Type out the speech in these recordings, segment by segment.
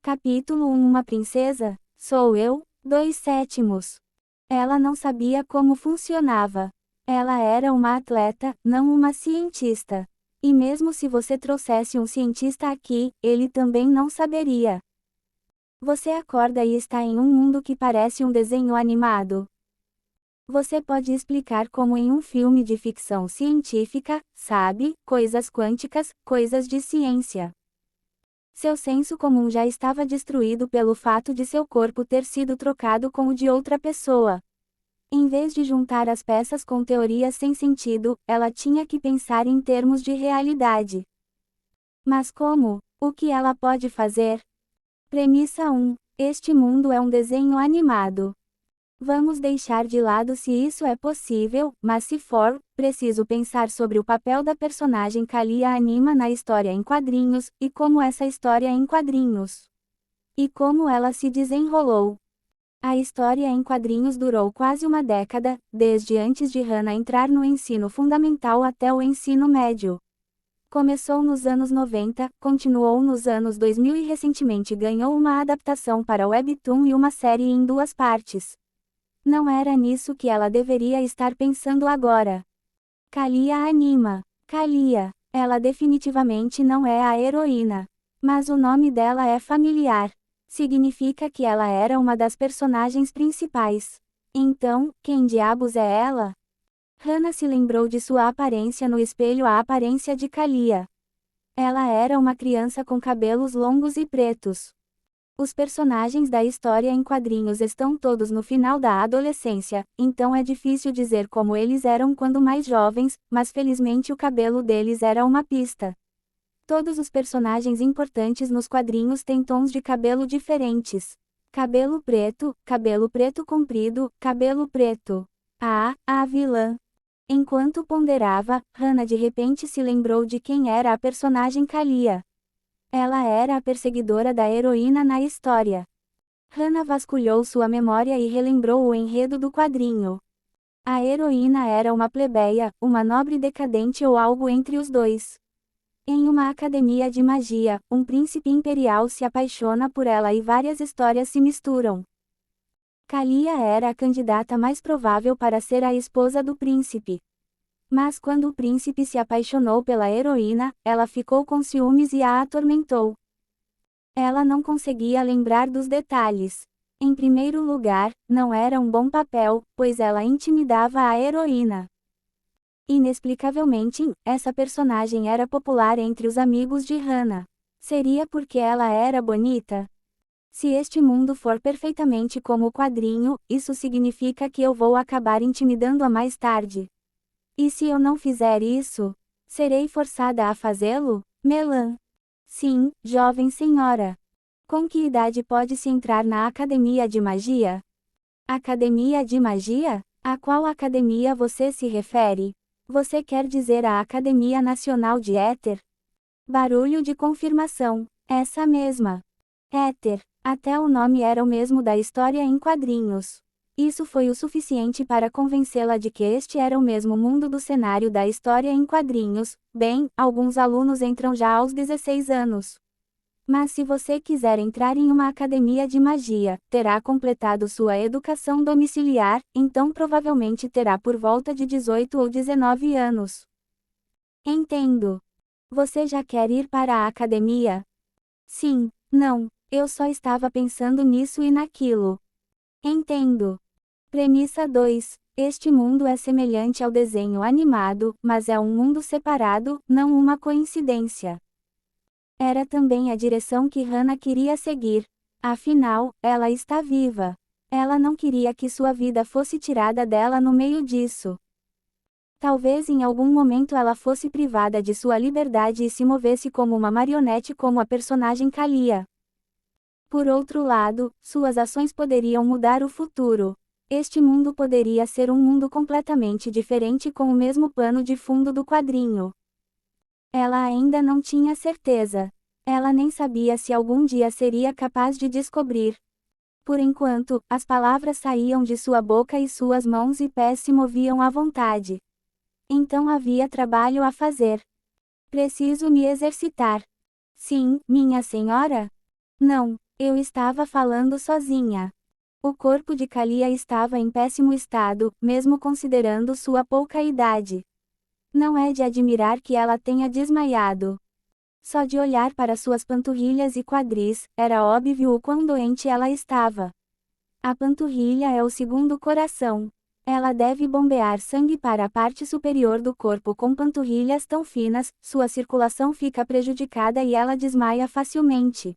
Capítulo 1 Uma princesa? Sou eu? 2/7. Ela não sabia como funcionava. Ela era uma atleta, não uma cientista. E mesmo se você trouxesse um cientista aqui, ele também não saberia. Você acorda e está em um mundo que parece um desenho animado. Você pode explicar como em um filme de ficção científica, sabe, coisas quânticas, coisas de ciência. Seu senso comum já estava destruído pelo fato de seu corpo ter sido trocado com o de outra pessoa. Em vez de juntar as peças com teorias sem sentido, ela tinha que pensar em termos de realidade. Mas como? O que ela pode fazer? Premissa 1. Este mundo é um desenho animado. Vamos deixar de lado se isso é possível, mas se for, preciso pensar sobre o papel da personagem Kalia Anima na história em quadrinhos, e como essa história em quadrinhos. E como ela se desenrolou. A história em quadrinhos durou quase uma década, desde antes de Hana entrar no ensino fundamental até o ensino médio. Começou nos anos 90, continuou nos anos 2000 e recentemente ganhou uma adaptação para o Webtoon e uma série em 2 partes. Não era nisso que ela deveria estar pensando agora. Kalia Anima. Kalia. Ela definitivamente não é a heroína. Mas o nome dela é familiar. Significa que ela era uma das personagens principais. Então, quem diabos é ela? Hana se lembrou de sua aparência no espelho, a aparência de Kalia. Ela era uma criança com cabelos longos e pretos. Os personagens da história em quadrinhos estão todos no final da adolescência, então é difícil dizer como eles eram quando mais jovens, mas felizmente o cabelo deles era uma pista. Todos os personagens importantes nos quadrinhos têm tons de cabelo diferentes. Cabelo preto comprido, cabelo preto. A vilã. Enquanto ponderava, Hana de repente se lembrou de quem era a personagem Kalia. Ela era a perseguidora da heroína na história. Hana vasculhou sua memória e relembrou o enredo do quadrinho. A heroína era uma plebeia, uma nobre decadente ou algo entre os dois. Em uma academia de magia, um príncipe imperial se apaixona por ela e várias histórias se misturam. Kalia era a candidata mais provável para ser a esposa do príncipe. Mas quando o príncipe se apaixonou pela heroína, ela ficou com ciúmes e a atormentou. Ela não conseguia lembrar dos detalhes. Em primeiro lugar, não era um bom papel, pois ela intimidava a heroína. Inexplicavelmente, essa personagem era popular entre os amigos de Hana. Seria porque ela era bonita? Se este mundo for perfeitamente como o quadrinho, isso significa que eu vou acabar intimidando-a mais tarde. E se eu não fizer isso, serei forçada a fazê-lo? Melan. Sim, jovem senhora. Com que idade pode-se entrar na Academia de Magia? Academia de Magia? A qual academia você se refere? Você quer dizer a Academia Nacional de Éter? Barulho de confirmação. Essa mesma. Éter. Até o nome era o mesmo da história em quadrinhos. Isso foi o suficiente para convencê-la de que este era o mesmo mundo do cenário da história em quadrinhos. Bem, alguns alunos entram já aos 16 anos. Mas se você quiser entrar em uma academia de magia, terá completado sua educação domiciliar, então provavelmente terá por volta de 18 ou 19 anos. Entendo. Você já quer ir para a academia? Sim, não, eu só estava pensando nisso e naquilo. Entendo. Premissa 2. Este mundo é semelhante ao desenho animado, mas é um mundo separado, não uma coincidência. Era também a direção que Hana queria seguir. Afinal, ela está viva. Ela não queria que sua vida fosse tirada dela no meio disso. Talvez em algum momento ela fosse privada de sua liberdade e se movesse como uma marionete como a personagem Kalia. Por outro lado, suas ações poderiam mudar o futuro. Este mundo poderia ser um mundo completamente diferente com o mesmo pano de fundo do quadrinho. Ela ainda não tinha certeza. Ela nem sabia se algum dia seria capaz de descobrir. Por enquanto, as palavras saíam de sua boca e suas mãos e pés se moviam à vontade. Então havia trabalho a fazer. Preciso me exercitar. Sim, minha senhora? Não, Eu estava falando sozinha. O corpo de Kalia estava em péssimo estado, mesmo considerando sua pouca idade. Não é de admirar que ela tenha desmaiado. Só de olhar para suas panturrilhas e quadris, era óbvio o quão doente ela estava. A panturrilha é o segundo coração. Ela deve bombear sangue para a parte superior do corpo. Com panturrilhas tão finas, sua circulação fica prejudicada e ela desmaia facilmente.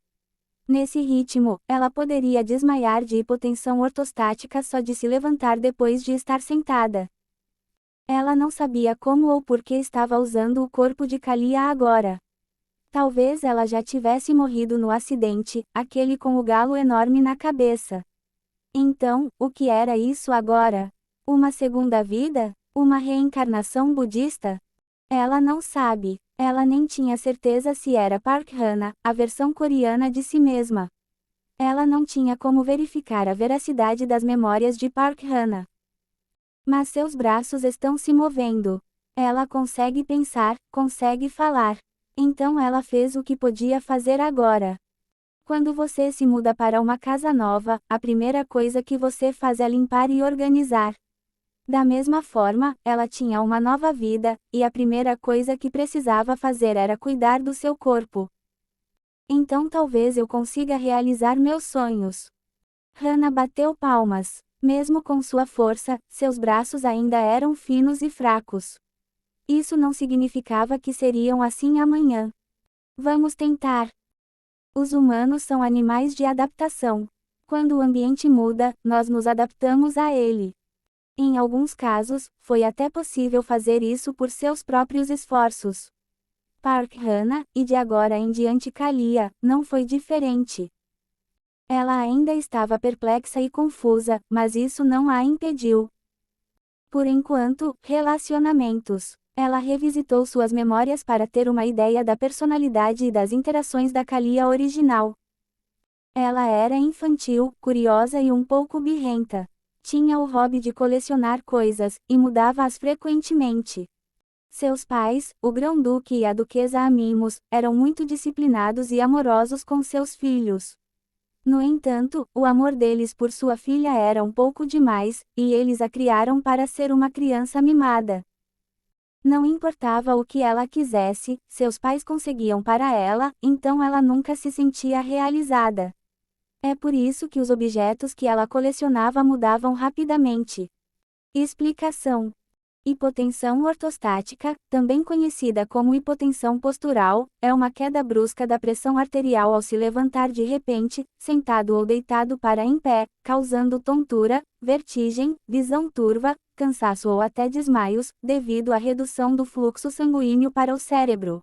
Nesse ritmo, ela poderia desmaiar de hipotensão ortostática só de se levantar depois de estar sentada. Ela não sabia como ou por que estava usando o corpo de Kalia agora. Talvez ela já tivesse morrido no acidente, aquele com o galo enorme na cabeça. Então, o que era isso agora? Uma segunda vida? Uma reencarnação budista? Ela não sabe. Ela nem tinha certeza se era Park Hana, a versão coreana de si mesma. Ela não tinha como verificar a veracidade das memórias de Park Hana. Mas seus braços estão se movendo. Ela consegue pensar, consegue falar. Então ela fez o que podia fazer agora. Quando você se muda para uma casa nova, a primeira coisa que você faz é limpar e organizar. Da mesma forma, ela tinha uma nova vida, e a primeira coisa que precisava fazer era cuidar do seu corpo. Então talvez eu consiga realizar meus sonhos. Hana bateu palmas. Mesmo com sua força, seus braços ainda eram finos e fracos. Isso não significava que seriam assim amanhã. Vamos tentar. Os humanos são animais de adaptação. Quando o ambiente muda, nós nos adaptamos a ele. Em alguns casos, foi até possível fazer isso por seus próprios esforços. Park Hana, e de agora em diante Kalia, não foi diferente. Ela ainda estava perplexa e confusa, mas isso não a impediu. Por enquanto, relacionamentos. Ela revisitou suas memórias para ter uma ideia da personalidade e das interações da Kalia original. Ela era infantil, curiosa e um pouco birrenta. Tinha o hobby de colecionar coisas, e mudava-as frequentemente. Seus pais, o grão-duque e a duquesa Amimos, eram muito disciplinados e amorosos com seus filhos. No entanto, o amor deles por sua filha era um pouco demais, e eles a criaram para ser uma criança mimada. Não importava o que ela quisesse, seus pais conseguiam para ela, então ela nunca se sentia realizada. É por isso que os objetos que ela colecionava mudavam rapidamente. Explicação: hipotensão ortostática, também conhecida como hipotensão postural, é uma queda brusca da pressão arterial ao se levantar de repente, sentado ou deitado para em pé, causando tontura, vertigem, visão turva, cansaço ou até desmaios, devido à redução do fluxo sanguíneo para o cérebro.